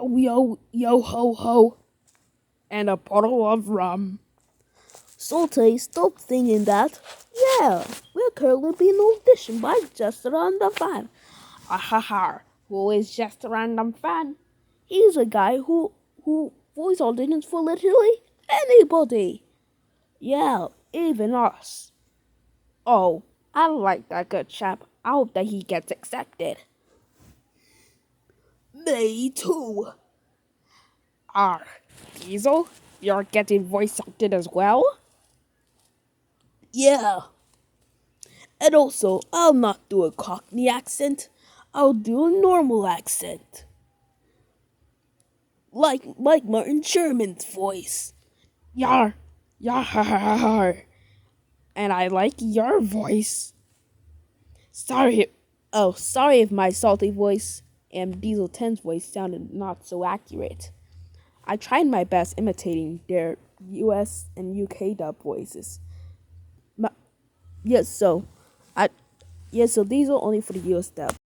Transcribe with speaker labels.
Speaker 1: Yo, yo, ho, ho, and a bottle of rum.
Speaker 2: Saute, stop thinking that. Yeah, we're currently being auditioned by Just a Random Fan.
Speaker 1: Ahaha, who is just a random fan?
Speaker 2: He's a guy who voice auditions for literally anybody. Yeah, even us.
Speaker 1: Oh, I like that good chap. I hope that he gets accepted.
Speaker 2: Me too.
Speaker 1: Ah, Diesel, you're getting voice acted as well?
Speaker 2: Yeah. And also, I'll not do a Cockney accent. I'll do a normal accent. Like Martin Sherman's voice.
Speaker 1: Yar, yar. And I like your voice. Sorry
Speaker 2: Sorry if my salty voice and Diesel 10's voice sounded not so accurate. I tried my best imitating their US and UK dub voices. Yes, so Diesel only for the US dub.